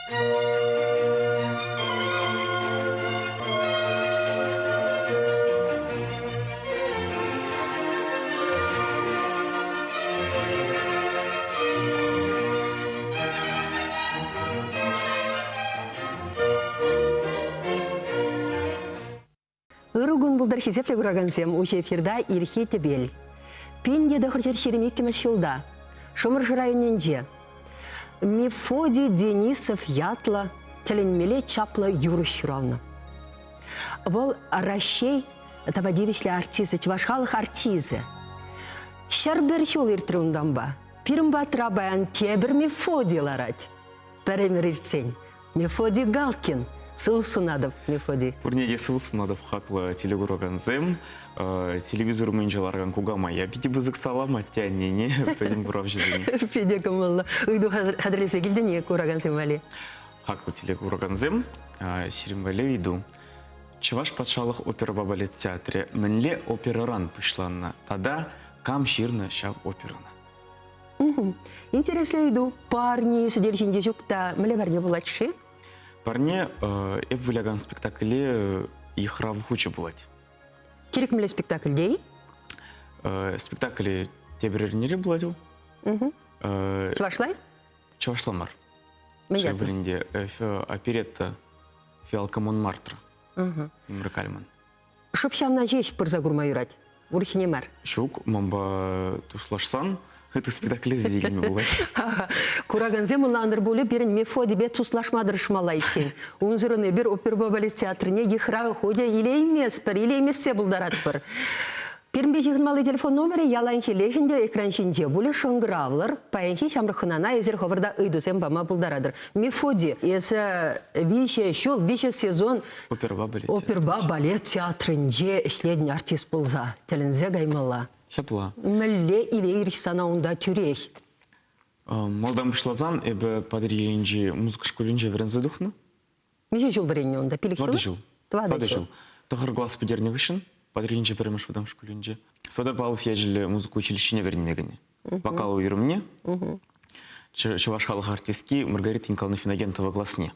Ыругун булдар хизепле курагансем уже эфирда ирхи тебел. Пинде дохрчер шеремик кемеш юлда. Шомырж районенже. Мефодий Денисов ятла теленмеле чапла юрыш шуралны. Вол Ращей тавадивишле артизы, чувашхалых артизы. Шарбер шул иртрундан ба. Пирм батрабаян тебір Мефодий ларать. Перемер ирцень. Мефодий Галкин. Сылсунадов Мефодий. Пурнеге Сылсунадов хакла телегураганзем, телевизор менчаларган кугама. Я пяти бызык салама тянне, пойдем буравжизыне. Пиде камалла. Уйду хадресе гильдене кураганзем вали. Хакла телегураганзем, сиримвале иду. Чуваш патшалых опера балет театре, менле опера ран пышланна. Тада кам ширна шав операна. Интересно иду. Парни содержинде жукта млеварне булачши. Парне эп выляган спектакле ихрав хучу булать. Керек мле спектакль дей? Спектакле теберернере буладил. Чувашлай? Чувашламар. Менятно. Шабринде оперетта Фиалка Монмартра. Мракальман. Шопшам на жесть пырзагурма юрать. Урхинемар. Шук, мамба туслашсан. Это спектакль с дигами бывает. Кураганзем уландыр боле берін Мефодий бет туслашмадыр шмалайкен. Унзырыны бір опер балет театрыне ехра ходя или емес се булдарат бір. Пермбе жигін малы телефон номері ялан хелехінде экран шинже боле шоңгыравлар, паянхи шамрықынана езер ховарда ыйдусем бама булдарадыр. Мефодий, есі вище шул, вище сезон оперба балет театрынже ішледін артист болза. Телінзе гаймалла. Шапла. Мәлле или ирсана онда тюрех. Молдам шлазан, эбе подрилинджи музыка школинджи врензе духну. Неше жыл варенне онда? Пилік жыл? Два жыл. Тахар глаз подерне гышын, подрилинджи перемеш вадам школинджи. Федор Павлов ежели музыку училищене вернегане. Вокал уйрымне. Чувашхалых артистки Маргарита Николаевна Финагентова гласне.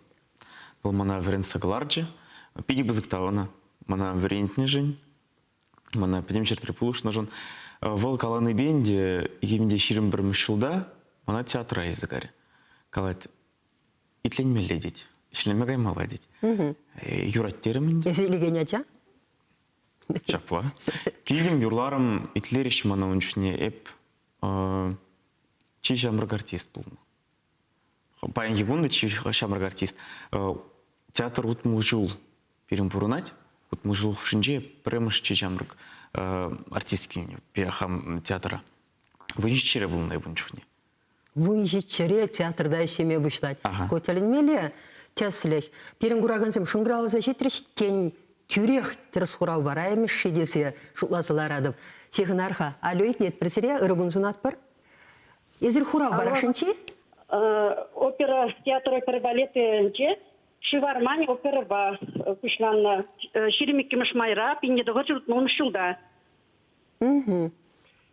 Был мана вренса гларджи. Пиди базыктавана. Мана врентне жень. Мана пидем чертрепулуш нажон. Вол каланы бенде, егемде ширим бір мүшілда, мана театра езігаре. Калат, итленме ледеть, ишлеме гаймала деть. Юраттерімін. Есі илеген яча? Чапла. Кейдем юрларым итлериш мана уншне эп чи жамрак артист болма. Паян егунды чи жамрак артист. Театр утмыл жул перем пурунать. Вот мы жил в Шинже, прямо чечамрак артистский перехам театра. Вынчере был на ебунчуне. Вынчере театрда еще ме обычать. Котелин меле теслех. Перем гураганцем шунграл защитрич тень тюрех терсхурал бараем шидесе шутласыларадып. Сехнарха алюит нет пресере рогунзунат пар. Езер хурал барашинчи? Опера театра балеты Шивармани опера ба кушланна ширимик мышмайра пинде догочут ноншулда.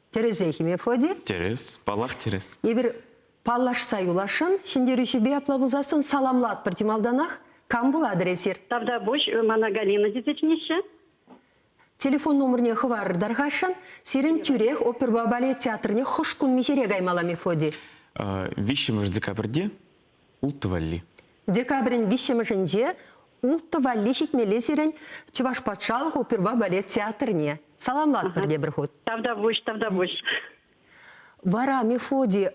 Терезехи Мефодий? Терез, палах терез. Ебір паллаш саюлашын, шиндеруші бе аплабузасын саламлат партималданах, кам бұл адресер? Тавда бош, мана Галина дезечнеші. Телефон номерне хывар даргашын, сирен тюрех оперба балет театрне хошкун мишере гаймала Мефодий. Вещемыш декабрьде ултывали. Декабрин вишемышынже улты валли шитмеле сирен Чуваш патшалық оперба балет театрне. Саламлат бірде бір ход. Тавда бош. Вара Мефодий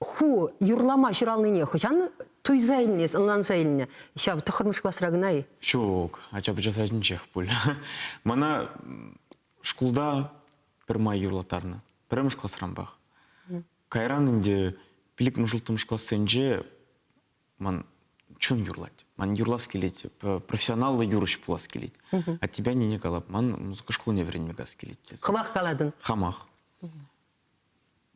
ху юрлама шыралныне хучан туйзайлнес, ынлансайлне. Шав тұқырмыш классырагынай. Шок, ачабы жасайтын чех пөл. Мана шкулда бір май юрлатарны. Біріміш классырамбақ. Кайран инде пилік мұжылтымыш классенже ман чун юрлать. Ман юрлас келет, профессионаллы юрыш пулас келет. От тебя не калап, ман музыка школы не время газ келет. Хамах каладын? Хамах.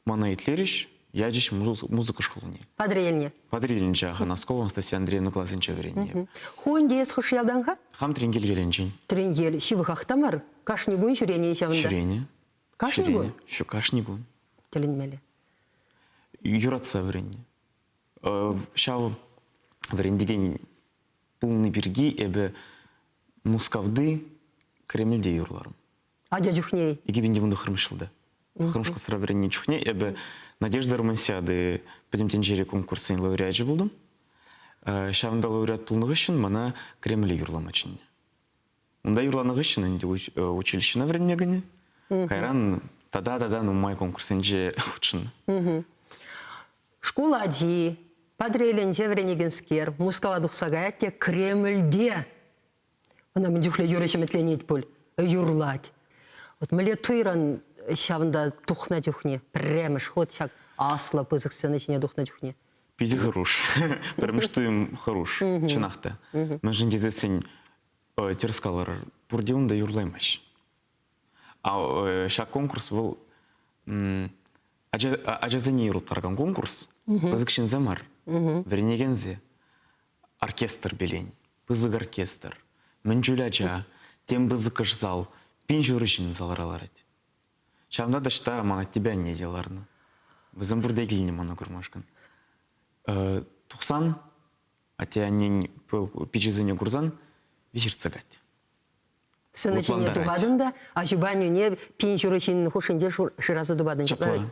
Мана итлериш, я жеш музыка школы не. Падрельне? Падрельне жаха, Носкова Анастасия Андреевна классенча веренне. Хуынде ес хуш ялданға? Хам тренгел веренчен. Тренгел, шивы хақтамар? Кашнигун шүрене ешавында? Шүрене. Кашнигун? Шу кашнигун. Тілінмелі. Юратса веренне. Шау Варендеген полный берги эбе Мускавды Кремльде юрларым. Адя жүхней. Иги бенде bundu хырмышылды. Хырмышқы sıra варенне чухне эбе Надежда Романсиады пәдемтен жере конкурсын лауреатжы болдым. Шавында лауреат пулнығы үшін мана Кремль юрламачын. Онда юрланығы үшін инде училищена варенмегіне. Кайран тада-тада нумай конкурсынже учын. Школа ади, падреленже варенегенскер, Мускава дұқсаға те Кремльде. Она мне жүхле юрышеметленет бұл, юрлать. Вот мэле туйран шавында тухна жүхне, премеш, ход шак асла пызықсен ішіне тухна жүхне. Пиди хорош. Потому что им хорош. Чынақта. Мен жеңгезесен терскалар бұрдеуында юрлаймаш. А шак конкурс был ажазыне юрлтарған конкурс. Пызықшын замар. Веренегензе оркестр белень. Пызық оркестр. Мен жүләжа. Тем пызықыш зал. Пин жүрішін заларалар еді. Шамда дашта мана тебя не деларны. Бізім бұрда келіне мана көрмашкан. 90, а те они пичезыне курзан вечер цагать. Сынычыне туғадында, а жұбаню не пин жүрішін хушынде шыразы дұбадын. Чапла.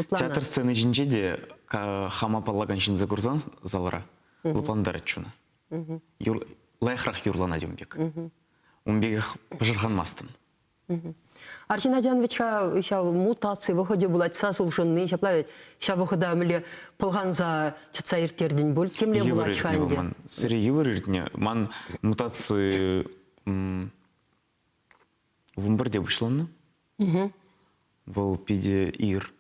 Театр сцены жинже де хама паллаган шинзе курзан залара. Лыпландар атчуна. Лайхрах юрлана дембек. Умбек пожырхан мастын. Арчина Жанович мутации выходе была сасулшынны, ща выхода мле полганза чацаиртердин бол, кемле была чханде. Сири юриртне, ман мутации в Умбарде вышло, вол пиде ир.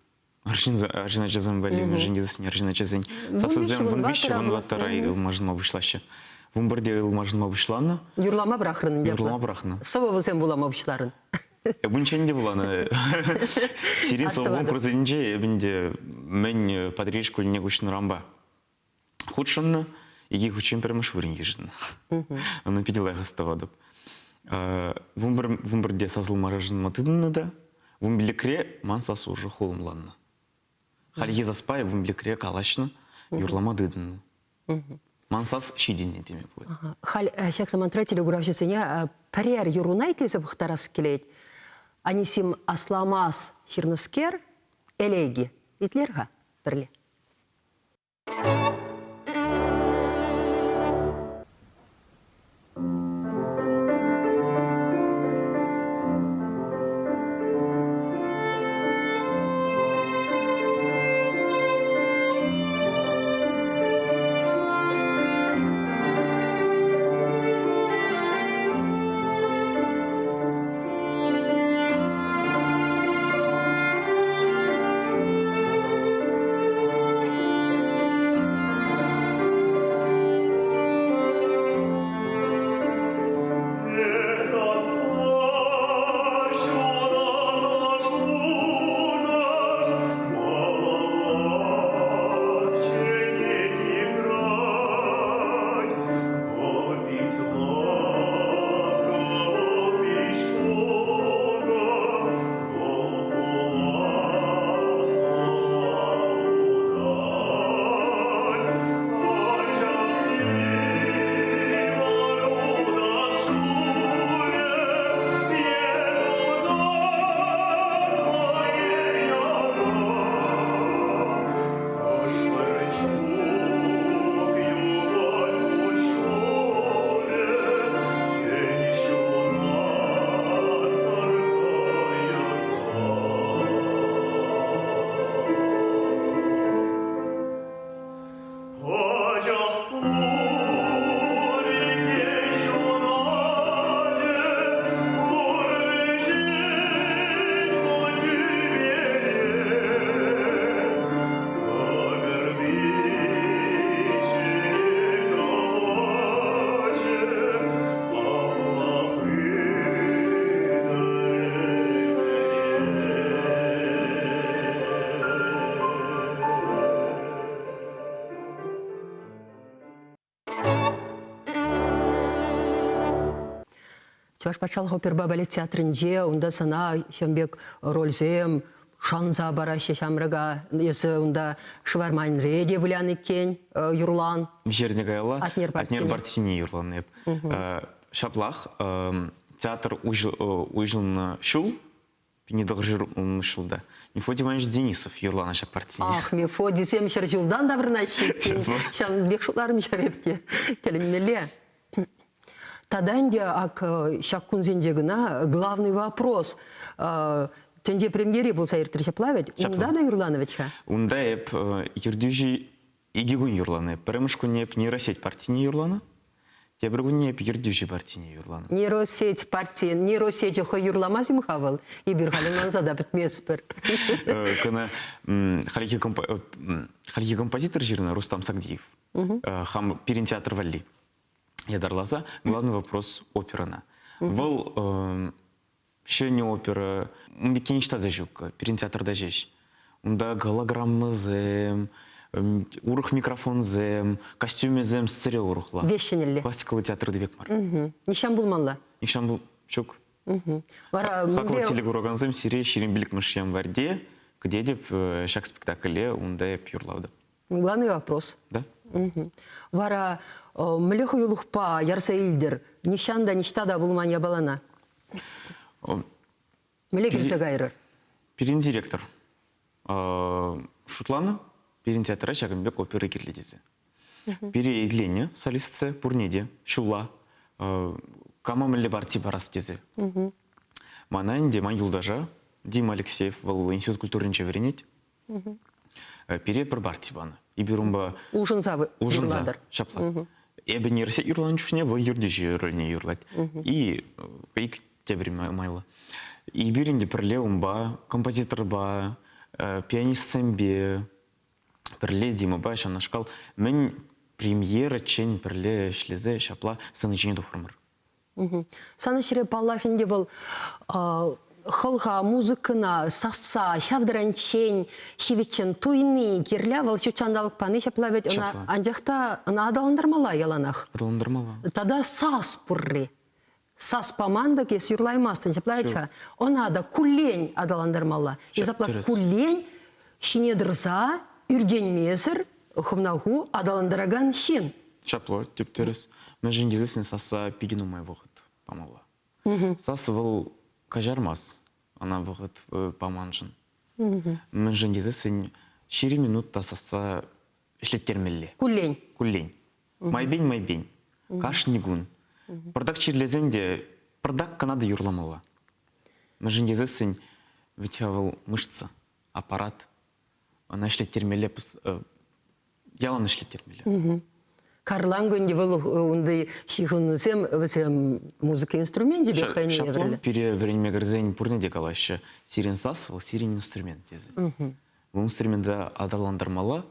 Арчина чазам вали, женизасни, арчина чазень. Сасазем вон вище, вон ватарай илмажнма вышлаще. В Умбарде илмажнма вышло. Юрлама брахрын. Юрлама брахна. Сававызем булама вышларын. Bunchen de bulanı. Sirin savun kurzince ebinde men patriş kulne kuşun ramba. Худшынны, иги хучен перемеш вырын ежін. Аны пиделай хаставадып. Вумбірде сазыл маражын матыдынны да, вумбилекре ман сасу уже холымланны. Халье заспай вумбилекре калашны юрламадыдынны. Ман сас шидинне деме бұлай. Халь, шак самантратили гуравшысыне, парер юрунайтлесі бұқтарасы келейд. Анисим асламас ширныскер, элеги. Итлерға бірле. Чуваш пачал опер балет театрынже, онда сана шамбек рользем, шанза барашы шамрыга, есі онда швармайн реде бұлян екен, юрлан. Жерне гайла, Атнер Бартини юрланы. Шаплах, театр уйжылны шул, Пенедогжир шулда. Мефодий Иванович Денисов юрлана шак партини. Ах, Мефодий семшер жылдан да бірна шеккен. Шам бек шуларым шабепте. Теленмеле. Таданде ак шак кунзендегіна главный вопрос. Тенде премьере болса ертерше плавать, унда да юрлановичха? Унда еп юрдюжи игигун юрланы. Пірімішкун еп нейросеть партини юрланы. Тебіргун еп юрдюжи партини юрланы. Нейросеть партии, нейросеть хо юрламазим хавал, и бирхалиман зада бітмеспір. Кына халики композитор жирна Рустам Сагдиев. Хам пирин театр валли. Ядарласа, главный вопрос операна. Вол шене опера, мбекеништа да жук, пирин театр да жеш. Унда голограммы зем, урух микрофон зем, костюме зем сыре урухла. Вещенелли. Пластикалы театр дебек мар. Нишан булманла. Нишан был чук. Вара Хакла телегуроган зем сире ширин билик мышьям варде, где деп шак спектакле унда пюрлауда. Главный вопрос. Да? Вара млеху юлухпа ярса илдер, нишан да ништа да булман ябалана. Млекерсе гайры. Пирин директор. Шутланы, пирин театра шагынбек оперы кирледезе. Пири едлене, солистце, пурнеде, шула, камамыле барти барас дезе. Манайн Деман Юлдажа, Дима Алексеев, вал институт культуры чеверенет. Пири пір барти баны. И берумба... Ужынза юрладар. Шапла. Эбі нерсе юрланчушне, вал юрдежі юрлане юрлать. И пейк тебри майла. И биринде пірле умба, композитор ба, пианист сэмбе, пірле Дима ба, шанашкал. Мен премьера чен пірле шлезе шапла сынычыне дұқырмыр. Саны шире паллахинде был хылға музыкына саса, шавдыранчен, шивичен туйны, кирля, вал чучандалық паны шаплавет, андяқта адаландармала яланах. Адаландармала. Тада сас пурри. Сас паманда кес юрлаймастын шаплаветха. Она да кулень адаландармала. И запла кулень шинедырза, үрген месір, хывнаху адаландараган шин. Шапло, тюптерес. Мен жиндезесін саса пигину май вғыт памала. Сасы выл кажармас, ана вғыт паманжын. Мен жиндезесін 4 минутта саса ішлеттермелі. Кулень. Кулень. Майбень. Кашнигун. Пырдак чирлезенде, пырдак канады юрламала. Мен жиндезесін витявыл мышца, аппарат. Ана ішлеттермелі, ялан ішлеттермелі. Карлан гөнде был ундай шихунусем весем музыка инструмент тебе хайне Шаплон евреле. пере время горзень пурне декалаще. Сирен сас, вол сирен инструмент тезе. Бұл инструментда адаландармала,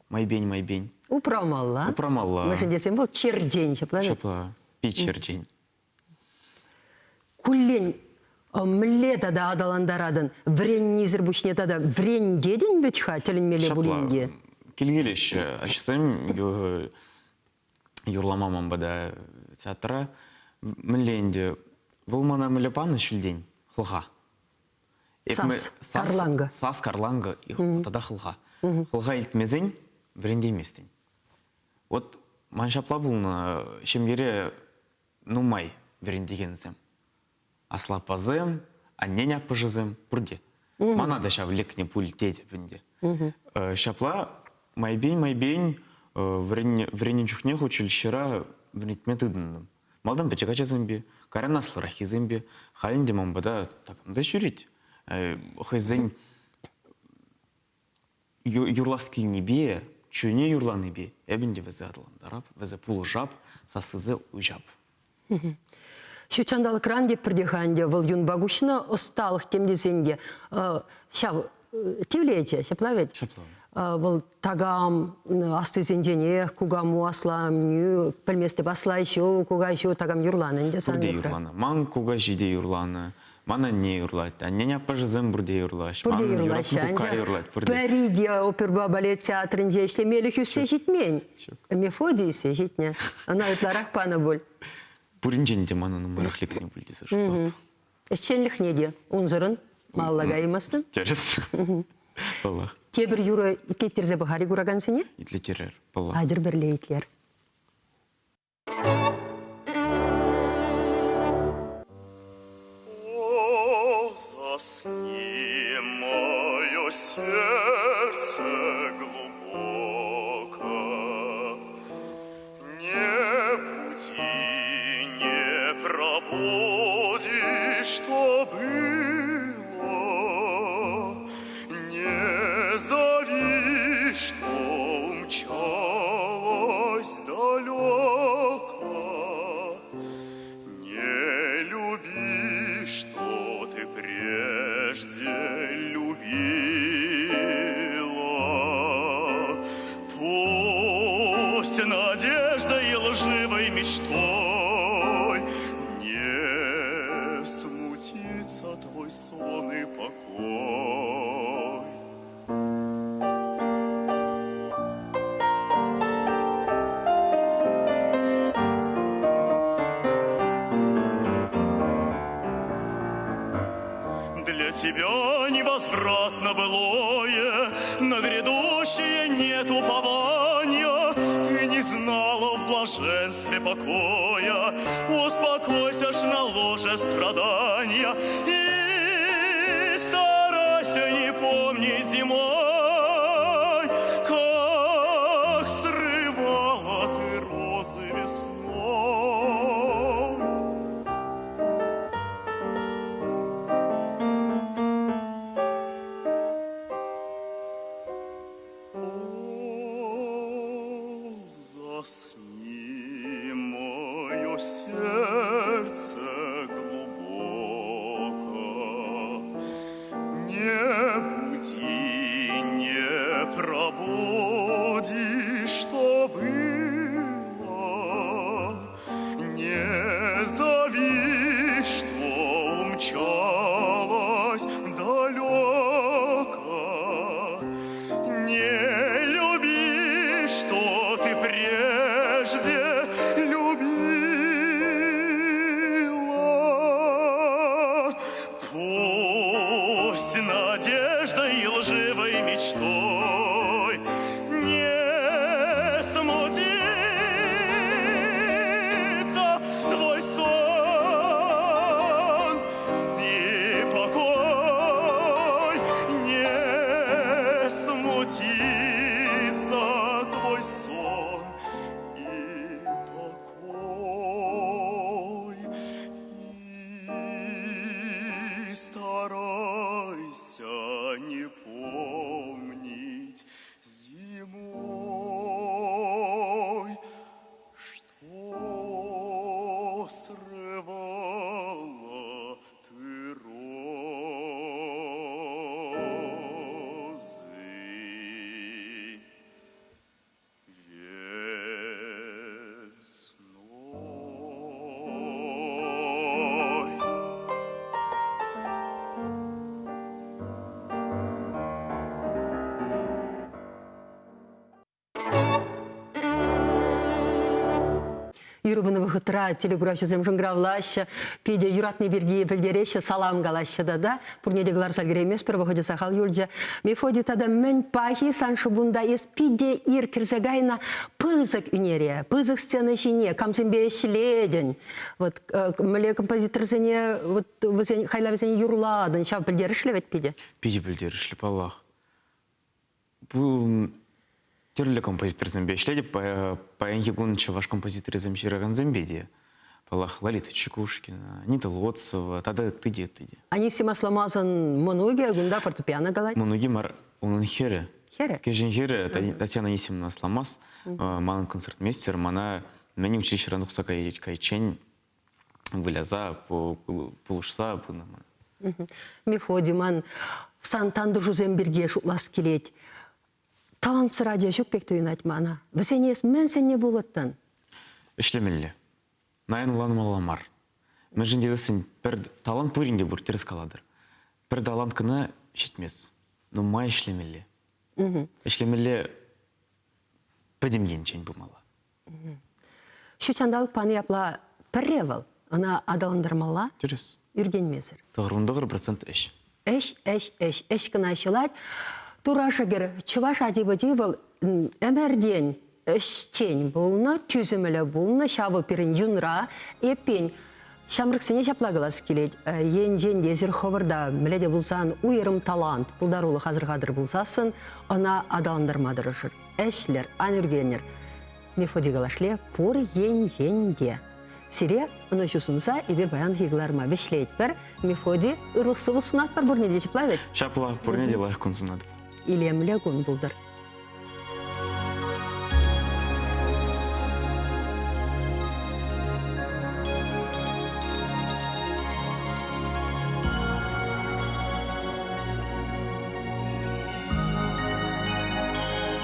майбень. Упрамалла. Упрамалла. Мы же десем был чердень, шапла. Шапла, пичердень. Кулень млета да адаландарадын. Врен низер бушне тада врен деден бечха теленмеле булинде. Келгелеше, ашсам юрламамам бада театра. Мленде, бұл мана млепаны шүлдень, хылға. Сас, карланга. Сас, карланга, тада хылға. Хылға илтмезен, вренде еместен. Вот маншапла бұлны шемгере нумай врендегензем. Аслапазем, анненя пыжызем, бұрде. Мана да шавлекне пуль теде бінде. Шапла майбень, вренен чухне хочел щера вренетметы дындым. Малдан печекача зембе, карен асларахи зембе, халин демам бада такымда шүрет. Хайзен юрласки небе, чуне юрланы бе, әбінде везе адыландарап, везе пулы жап, сасызы уйжап. Шучандал кран деп бірдеханде, выл юн багушына осталық темдесенде. Шав, тевлече, шаплавет? Шаплавет. Выл тагам асты зенжене, кугаму аслам, пілместе басла еще, куга еще тагам юрланы. Бұрде юрланы. Ман куга жиде юрланы. Мана не юрлайды. Анненя пажызым бұрде юрлаш. Бұрде юрлаш. Пәриде оперба балет театрынде іштемелі хүссе жетмен. Мефодий се жетне. Ана өтларақ паны бол. Пуринженде мананы мырахликне бүлдесі шуплап. Эшченлік неде? Унзырын? Маллага имастын. Терес. Паллах. Тебір юры итлеттерзе бұхари кураган сене? Итлетерер. Паллах. Адыр бірле итлер. О, засни, мое сердце глубоко, не буди, не пробуди, что было, не зови, что умчалось далеко. Не люби, что ты прежде любила. Пусть надеждой и лживой мечтой не смутится твой сон и покой. Для тебя невозвратно былое, на грядущее нет упования. Ты не знала в блаженстве покоя, успокойся ж на ложе страдания и старайся не помнить зимой, как срывала ты розы весной. Засни, мое сердце глубоко, не буди, не пробуди, что было, не зови, что умчалось далеко. Не люби, что ты прежде любила. Пусть надеждой и лживой мечтой не смутится твой сон и покой, не смутится твой сон и покой. И старайся не помнить зимой, что срывала ты розы весной. Юрыбыны выхытра телеграфия земжингравлаща, пиде юратный берги білдереща салам галаща да. Пурнедеглар сальгремес per выходе сахал юльджа. Мефоди тада мен пахи саншы бунда ес пиде ир кирзагайна пызык үнере, пызык сцены шине, камсембе шледен. Вот мле композитор зене, вот хайла зене юрладын, шав білдерішлі вет пиде? Пиде білдерішлі, паллах. Бұл түрлі композитор зімбе ішледі, паянхи гоныча ваш композитор зімшіраған зімбеде. Паллах Лолита Чекушкина, Нита Лотцева, тада тыде. Анисима сламазан монуге, гунда фортепиано галай? Монуги мар унын хере. Хере? Кежен хере, Татьяна Анисимовна сламаз, манын концертмейстер, мана мені училище ранухса кайчень выляза, пулышса, пынаман. Мефоди ман сантанды жуземберге шутлас келет. Талантсы радио жүк бекті үйнат мана. Бісенес мен сенне болаттан? Ішлемелі. Найын ұланым аламар. Мен жіндезесін бір талант пөрінде бұр терес каладыр. Бір талант кіні шетмес. Но май ішлемелі. Ішлемелі пәдемген чен бұмала. Шучандалық паны япла пірревал. Она адаландырмала? Терес. Үрген месір. Тұғырындығыр процент әш. эш кына шылать. Тураша кер чываш адибади был эмерден эштен болна, түзімілі болна, шавыл перін юнра, эпен шамрыксыне шаплагылас келет. Ен дезір ховарда міледе болсан уйырым талант, бұлдар олы қазір-қадыр болсасын, она адаландырмадырышыр. Эшлер, анүргенер. Мефодигалашле пор ен-де. Сире, ұны жүсунса, ебе баян хигларма бешлейт бір, мефоди ұрықсывы сунат бар бұрне де чеплавет. Шапла, пурне делах консунат. Илемле гон бұлдар.